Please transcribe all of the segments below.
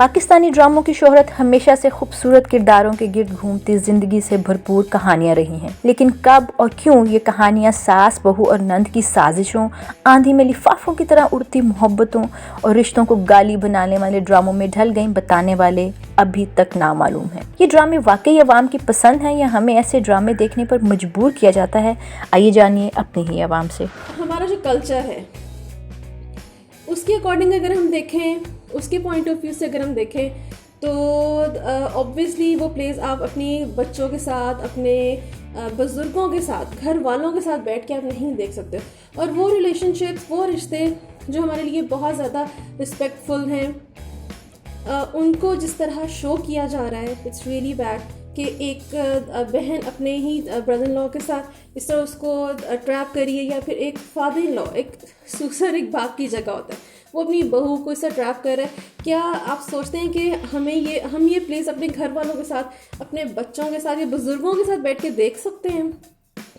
पाकिस्तानी ड्रामों की शोहरत हमेशा से खूबसूरत किरदारों के गिर्द घूमती जिंदगी से भरपूर कहानियां रही हैं, लेकिन कब और क्यों ये कहानियां सास बहू और नंद की साजिशों, आंधी में लिफाफों की तरह उड़ती मोहब्बतों और रिश्तों को गाली बनाने वाले ड्रामों में ढल गईं, बताने वाले अभी तक नामालूम है। ये ड्रामे वाकई अवाम की पसंद हैं या हमें ऐसे ड्रामे देखने पर मजबूर किया जाता है? आइए जानिए अपनी ही अवाम से। हमारा जो कल्चर है उसके अकॉर्डिंग अगर हम देखें, उसके पॉइंट ऑफ व्यू से अगर हम देखें तो ऑब्वियसली वो प्लेस आप अपनी बच्चों के साथ, अपने बुज़ुर्गों के साथ, घर वालों के साथ बैठ के आप नहीं देख सकते। और वो रिलेशनशिप्स, वो रिश्ते जो हमारे लिए बहुत ज़्यादा रिस्पेक्टफुल हैं, उनको जिस तरह शो किया जा रहा है, इट्स रियली बैड कि एक बहन अपने ही ब्रदर इन लॉ के साथ इस तरह उसको ट्रैप करिए, या फिर एक फादर इन लॉ, एक ससुर एक बाप की जगह होता है, वो अपनी बहू को इस तरह ट्रैप कर रहा है। क्या आप सोचते हैं कि हम ये प्लेस अपने घर वालों के साथ, अपने बच्चों के साथ या बुज़ुर्गों के साथ बैठ के देख सकते हैं?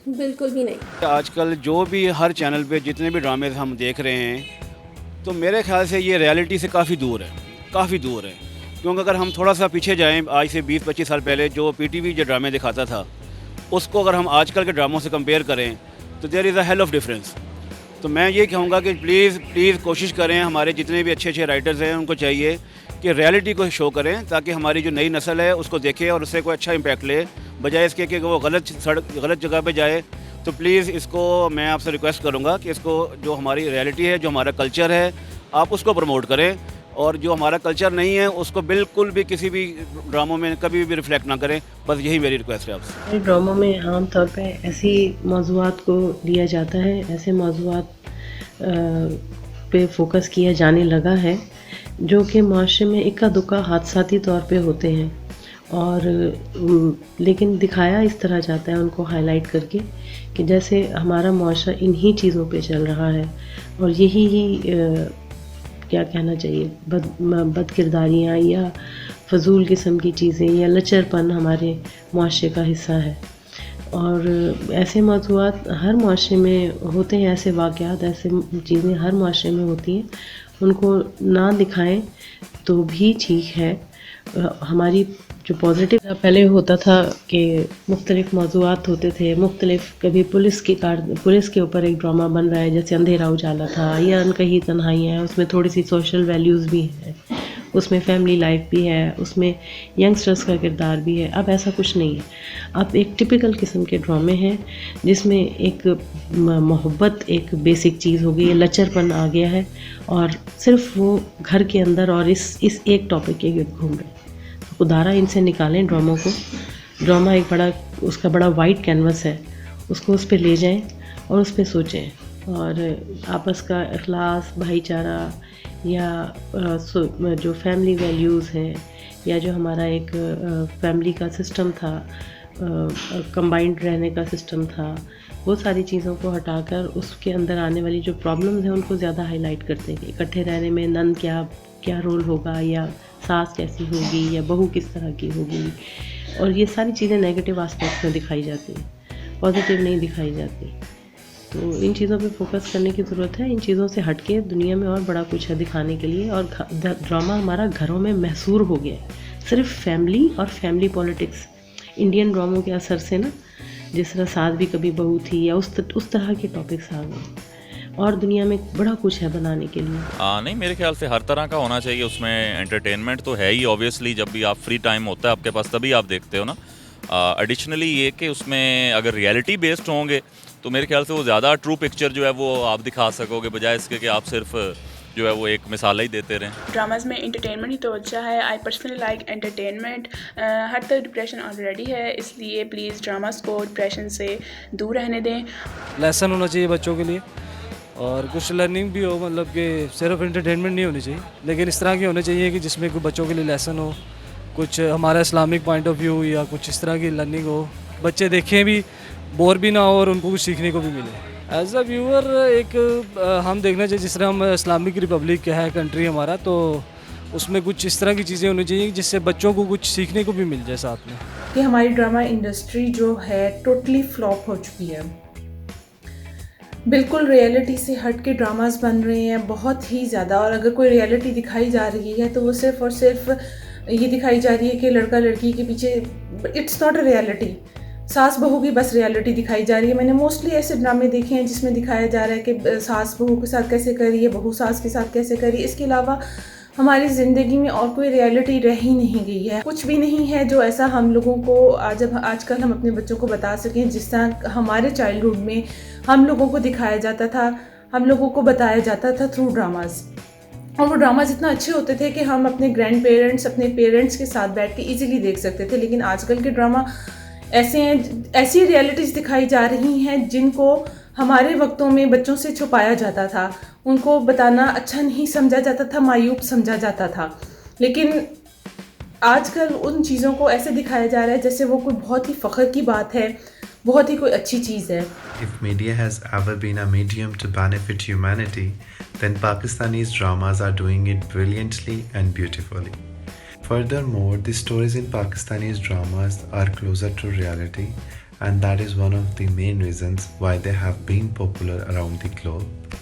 बिल्कुल भी नहीं। आजकल जो भी हर चैनल पे जितने भी ड्रामे हम देख रहे हैं, तो मेरे ख्याल से ये रियलिटी से काफ़ी दूर है, काफ़ी दूर है। क्योंकि अगर हम थोड़ा सा पीछे जाएं, आज से 20-25 साल पहले जो पीटीवी जो ड्रामे दिखाता था, उसको अगर हम आजकल के ड्रामों से कंपेयर करें तो there is a hell of difference. तो मैं ये कहूँगा कि प्लीज़ कोशिश करें, हमारे जितने भी अच्छे राइटर्स हैं उनको चाहिए कि रियलिटी को शो करें, ताकि हमारी जो नई नस्ल है उसको देखे और उससे कोई अच्छा इम्पैक्ट ले, बजाय इसके कि वो गलत जगह पे जाए। तो प्लीज़ इसको मैं आपसे रिक्वेस्ट करूँगा कि इसको जो हमारी रियलिटी है, जो हमारा कल्चर है, आप उसको प्रमोट करें, और जो हमारा कल्चर नहीं है उसको बिल्कुल भी किसी भी ड्रामों में कभी भी रिफ्लेक्ट ना करें। बस यही मेरी रिक्वेस्ट है आपसे। ड्रामों में आम तौर पे ऐसी मौज़ूआत को लिया जाता है, ऐसे मौज़ूआत पे फोकस किया जाने लगा है जो कि माशरे में इक्का दुक्का हादसाती तौर पे होते हैं, और लेकिन दिखाया इस तरह जाता है उनको हाईलाइट करके कि जैसे हमारा माशरा इन्हीं चीज़ों पे चल रहा है, और यही क्या कहना चाहिए, बद किरदारियाँ या फजूल किस्म की चीज़ें या लचरपन हमारे माशरे का हिस्सा है। और ऐसे मौज़ूआत हर माशरे में होते हैं, ऐसे वाक़यात, ऐसे चीज़ें हर माशरे में होती हैं, उनको ना दिखाएं तो भी ठीक है। हमारी जो पॉजिटिव पहले होता था कि मुख्तलिफ़ मौज़ूआत होते थे, मुख्तलिफ़, कभी पुलिस के ऊपर एक ड्रामा बन रहा है जैसे अंधेरा उजाला था, या अनकही तन्हाइयाँ है, उसमें थोड़ी सी सोशल वैल्यूज़ भी हैं, उसमें फैमिली लाइफ भी है, उसमें यंगस्टर्स का किरदार भी है। अब ऐसा कुछ नहीं है, अब एक टिपिकल किस्म के ड्रामे हैं जिसमें एक मोहब्बत एक बेसिक चीज़ हो गई है, लचरपन आ गया है, और सिर्फ वो घर के अंदर और इस एक टॉपिक के गिर्द घूम रहे हैं। तो खुदारा इनसे निकालें ड्रामों को। ड्रामा एक उसका बड़ा वाइड कैनवस है, उसको उस पर ले जाएं और उस पर सोचें, और आपस का इखलास, भाईचारा, या जो फैमिली वैल्यूज़ हैं, या जो हमारा एक फैमिली का सिस्टम था, कंबाइंड रहने का सिस्टम था, वो सारी चीज़ों को हटाकर उसके अंदर आने वाली जो प्रॉब्लम्स हैं उनको ज़्यादा हाईलाइट करते हैं। इकट्ठे रहने में नंद क्या रोल होगा, या सास कैसी होगी, या बहू किस तरह की होगी, और ये सारी चीज़ें नेगेटिव आस्पेक्ट्स में दिखाई जाती हैं, पॉजिटिव नहीं दिखाई जाती। तो इन चीज़ों पे फोकस करने की ज़रूरत है। इन चीज़ों से हट के दुनिया में और बड़ा कुछ है दिखाने के लिए, और ड्रामा हमारा घरों में महसूर हो गया है, सिर्फ फैमिली और फैमिली पॉलिटिक्स। इंडियन ड्रामों के असर से ना, जिस तरह सास भी कभी बहू थी, या उस तरह के टॉपिक्स आ गए, और दुनिया में बड़ा कुछ है बनाने के लिए। नहीं, मेरे ख्याल से हर तरह का होना चाहिए उसमें। एंटरटेनमेंट तो है ही ऑब्वियसली, जब भी आप फ्री टाइम होता है आपके पास तभी आप देखते हो ना। एडिशनली ये कि उसमें अगर रियलिटी बेस्ड होंगे तो मेरे ख्याल से वो ज़्यादा ट्रू पिक्चर जो है वो आप दिखा सकोगे, बजाय इसके कि आप सिर्फ जो है वो एक मिसाल ही देते रहें। ड्रामाज में इंटरटेनमेंट ही तो अच्छा है। I personally like entertainment. हर तरह डिप्रेशन ऑलरेडी है, इसलिए प्लीज़ ड्रामास को डिप्रेशन से दूर रहने दें। लेसन होना चाहिए बच्चों के लिए, और कुछ लर्निंग भी हो, मतलब कि सिर्फ एंटरटेनमेंट नहीं होनी चाहिए, लेकिन इस तरह के होने चाहिए कि जिसमें कोई बच्चों के लिए लेसन हो, कुछ हमारा इस्लामिक पॉइंट ऑफ व्यू या कुछ इस तरह की लर्निंग हो, बच्चे देखें भी, बोर भी ना हो, और उनको कुछ सीखने को भी मिले। एज अ व्यूअर हम देखना चाहिए, जिस तरह हम इस्लामिक रिपब्लिक है कंट्री हमारा, तो उसमें कुछ इस तरह की चीज़ें होनी चाहिए जिससे बच्चों को कुछ सीखने को भी मिल जाए साथ में। कि हमारी ड्रामा इंडस्ट्री जो है टोटली फ्लॉप हो चुकी है। बिल्कुल रियलिटी से हट के ड्रामास बन रहे हैं बहुत ही ज़्यादा। और अगर कोई रियलिटी दिखाई जा रही है तो वो सिर्फ़ और सिर्फ ये दिखाई जा रही है कि लड़का लड़की के पीछे, इट्स नॉट अ रियलिटी। सास बहू की बस रियलिटी दिखाई जा रही है। मैंने मोस्टली ऐसे ड्रामे देखे हैं जिसमें दिखाया जा रहा है कि सास बहू के साथ कैसे करी है, बहू सास के साथ कैसे करी। इसके अलावा हमारी ज़िंदगी में और कोई रियलिटी रह ही नहीं गई है, कुछ भी नहीं है जो ऐसा हम लोगों को आजकल हम अपने बच्चों को बता सकें जिस तरह हमारे चाइल्डहुड में हम लोगों को दिखाया जाता था, हम लोगों को बताया जाता था थ्रू ड्रामाज। और वो ड्रामाज इतना अच्छे होते थे कि हम अपने ग्रैंड पेरेंट्स, अपने पेरेंट्स के साथ बैठ के ईजिली देख सकते थे। लेकिन आजकल के ड्रामा ऐसे हैं, ऐसी रियलिटीज़ दिखाई जा रही हैं जिनको हमारे वक्तों में बच्चों से छुपाया जाता था, उनको बताना अच्छा नहीं समझा जाता था, मायूब समझा जाता था। लेकिन आजकल उन चीज़ों को ऐसे दिखाया जा रहा है जैसे वो कोई बहुत ही फ़ख्र की बात है, बहुत ही कोई अच्छी चीज़ है। If media has ever been a medium to benefit humanity, then Pakistani's dramas are doing it brilliantly and beautifully. Furthermore, the stories in Pakistani's dramas are closer to reality, and that is one of the main reasons why they have been popular around the globe.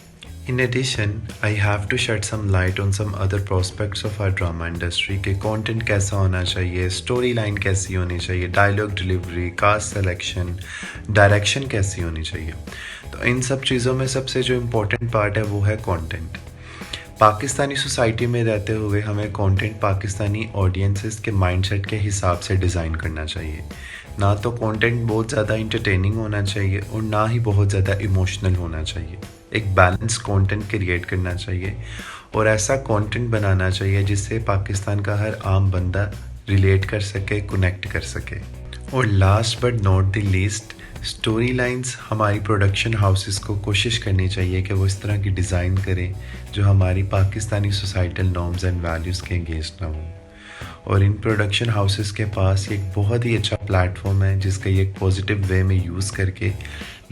In addition, I have to shed some light on some other prospects of our drama industry कि content कैसा होना चाहिए, story line कैसी होनी चाहिए, dialogue delivery, cast selection, direction कैसी होनी चाहिए। तो इन सब चीज़ों में सबसे जो important part है वो है content। पाकिस्तानी सोसाइटी में रहते हुए हमें कंटेंट पाकिस्तानी ऑडियंसेस के माइंडसेट के हिसाब से डिज़ाइन करना चाहिए। ना तो कंटेंट बहुत ज़्यादा इंटरटेनिंग होना चाहिए और ना ही बहुत ज़्यादा इमोशनल होना चाहिए। एक बैलेंस कंटेंट क्रिएट करना चाहिए और ऐसा कंटेंट बनाना चाहिए जिससे पाकिस्तान का हर आम बंदा रिलेट कर सके, कनेक्ट कर सके। और last but not the least, story lines हमारी प्रोडक्शन हाउसेस को कोशिश करनी चाहिए कि वो इस तरह की डिज़ाइन करें जो हमारी Pakistani societal norms and values के अगेंस्ट ना हो। और इन प्रोडक्शन हाउसेस के पास एक बहुत ही अच्छा प्लेटफॉर्म है जिसका ये एक पॉजिटिव वे में यूज़ करके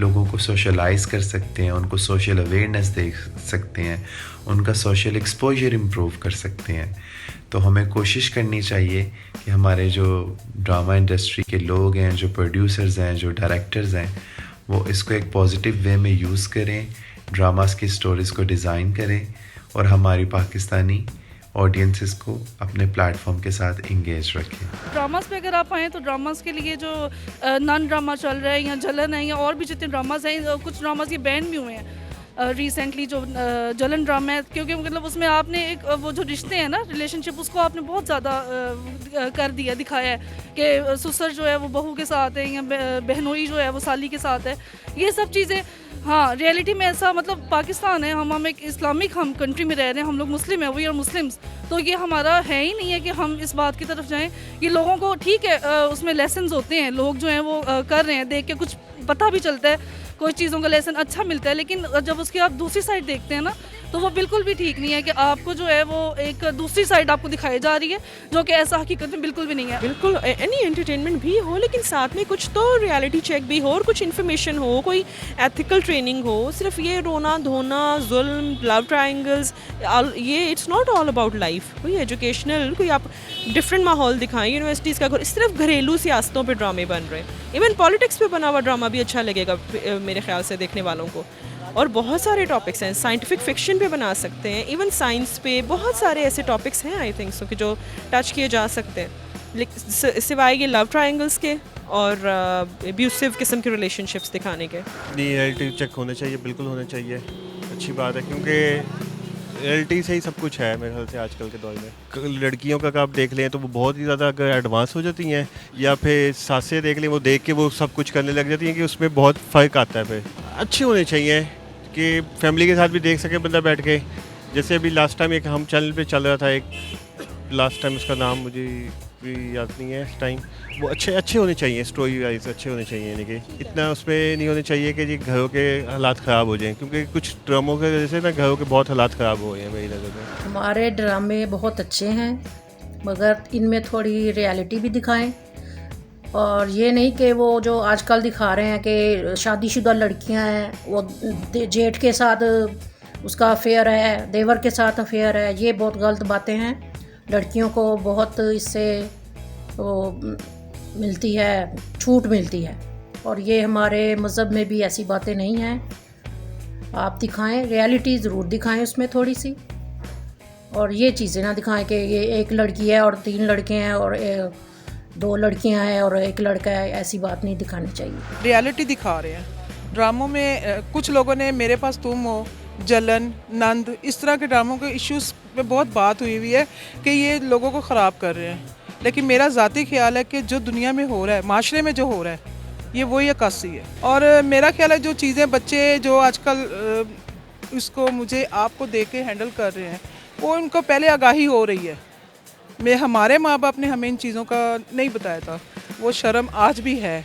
लोगों को सोशलाइज कर सकते हैं, उनको सोशल अवेयरनेस दे सकते हैं, उनका सोशल एक्सपोजर इम्प्रूव कर सकते हैं। तो हमें कोशिश करनी चाहिए कि हमारे जो ड्रामा इंडस्ट्री के लोग हैं, जो प्रोड्यूसर्स हैं, जो डायरेक्टर्स हैं, वो इसको एक पॉजिटिव वे में यूज़ करें, ड्रामास की स्टोरीज़ को डिज़ाइन करें और हमारी पाकिस्तानी ऑडियंसेस को अपने प्लेटफॉर्म के साथ इंगेज रखें। ड्रामास पे अगर आप आएँ तो ड्रामास के लिए जो नन ड्रामा चल रहा है या जलन है या और भी जितने ड्रामास हैं, कुछ ड्रामास ये बैन भी हुए हैं रिसेंटली। जो जलन ड्रामा है, क्योंकि मतलब उसमें आपने एक वो जो रिश्ते हैं ना, रिलेशनशिप, उसको आपने बहुत ज़्यादा कर दिया, दिखाया है कि ससुर जो है वो बहू के साथ है या बहनोई जो है वो साली के साथ है। ये सब चीज़ें, हाँ, रियलिटी में ऐसा, मतलब पाकिस्तान है, हम एक इस्लामिक हम कंट्री में रह रहे हैं, हम लोग मुस्लिम हैं, वी आर मुस्लिम्स, तो ये हमारा है ही नहीं है कि हम इस बात की तरफ जाएं। ये लोगों को ठीक है, उसमें लेसन्स होते हैं, लोग जो हैं वो कर रहे हैं, देख के कुछ पता भी चलता है, कुछ चीज़ों का लेसन अच्छा मिलता है। लेकिन जब उसकी आप दूसरी साइड देखते हैं ना, तो वो बिल्कुल भी ठीक नहीं है कि आपको जो है वो एक दूसरी साइड आपको दिखाई जा रही है, जो कि ऐसा हकीकत में बिल्कुल भी नहीं है। बिल्कुल एनी एंटरटेनमेंट भी हो, लेकिन साथ में कुछ तो रियलिटी चेक भी हो और कुछ इन्फॉर्मेशन हो, कोई एथिकल ट्रेनिंग हो। सिर्फ ये रोना धोना, जुल्म, लव ट्रायंगल्स, ये it's not all about life. कोई एजुकेशनल, कोई आप डिफरेंट माहौल दिखाएं, यूनिवर्सिटीज़ का सिर्फ घरेलू सियासतों पर ड्रामे बन रहे हैं। इवन पॉलिटिक्स पे बना हुआ ड्रामा भी अच्छा लगेगा मेरे ख्याल से देखने वालों को। और बहुत सारे टॉपिक्स हैं, साइंटिफिक फिक्शन पे बना सकते हैं, इवन साइंस पे बहुत सारे ऐसे टॉपिक्स हैं आई थिंक सो कि जो टच किए जा सकते हैं, सिवाय ये लव ट्रायंगल्स के और अब्यूसिव किस्म के रिलेशनशिप्स दिखाने के। रियलिटी चेक होने चाहिए, बिल्कुल होने चाहिए, अच्छी बात है, क्योंकि रियलिटी से ही सब कुछ है मेरे ख्याल से आजकल के दौर में। लड़कियों का आप देख लें तो वो बहुत ही ज़्यादा अगर एडवांस हो जाती हैं, या फिर सासें देख लें, वो देख के वो सब कुछ करने लग जाती हैं कि उसमें बहुत फ़र्क आता है। फिर अच्छी होनी चाहिए कि फैमिली के साथ भी देख सके बंदा बैठ के। जैसे अभी लास्ट टाइम एक हम चैनल पे चल रहा था, एक लास्ट टाइम उसका नाम मुझे भी याद नहीं है इस टाइम, वो अच्छे होने चाहिए, स्टोरी वाइज अच्छे होने चाहिए, यानी कि इतना उसमें नहीं होने चाहिए कि जी घरों के हालात ख़राब हो जाएं, क्योंकि कुछ ड्रामों की वजह से ना घरों के बहुत हालात ख़राब हो गए हैं मेरी नज़र में। हमारे ड्रामे बहुत अच्छे हैं, मगर इनमें थोड़ी रियलिटी भी दिखाएं, और ये नहीं कि वो जो आजकल दिखा रहे हैं कि शादीशुदा लड़कियां हैं, वो जेठ के साथ उसका अफेयर है, देवर के साथ अफेयर है, ये बहुत गलत बातें हैं। लड़कियों को बहुत इससे वो मिलती है, छूट मिलती है, और ये हमारे मज़हब में भी ऐसी बातें नहीं हैं। आप दिखाएं, रियलिटी ज़रूर दिखाएं उसमें थोड़ी सी, और ये चीज़ें ना दिखाएं कि ये एक लड़की है और 3 लड़के हैं और 2 लड़कियां हैं और 1 लड़का है, ऐसी बात नहीं दिखानी चाहिए। रियलिटी दिखा रहे हैं ड्रामों में। कुछ लोगों ने मेरे पास तुम हो, जलन, नंद, इस तरह के ड्रामों के इश्यूज़ पे बहुत बात हुई है कि ये लोगों को ख़राब कर रहे हैं, लेकिन मेरा ज़ाती ख्याल है कि जो दुनिया में हो रहा है, माशरे में जो हो रहा है, ये वही अक्सी है। और मेरा ख्याल है जो चीज़ें बच्चे जो आजकल इसको मुझे आपको देख के हैंडल कर रहे हैं, वो उनको पहले आगाही हो रही है। हमारे माँ बाप ने हमें इन चीज़ों का नहीं बताया था, वो शर्म आज भी है,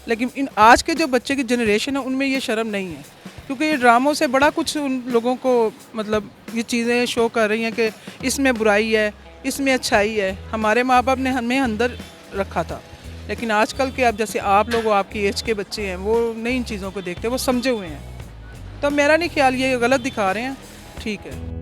लेकिन इन आज के जो बच्चे की जनरेशन है उनमें ये शर्म नहीं है, क्योंकि ये ड्रामों से बड़ा कुछ उन लोगों को मतलब ये चीज़ें शो कर रही हैं कि इसमें बुराई है, इसमें अच्छाई है। हमारे माँ बाप ने हमें अंदर रखा था, लेकिन आजकल के अब जैसे आप लोग, आपकी एज के बच्चे हैं, वो नहीं इन चीज़ों को देखते, वो समझे हुए हैं। तो मेरा नहीं ख्याल ये गलत दिखा रहे हैं, ठीक है।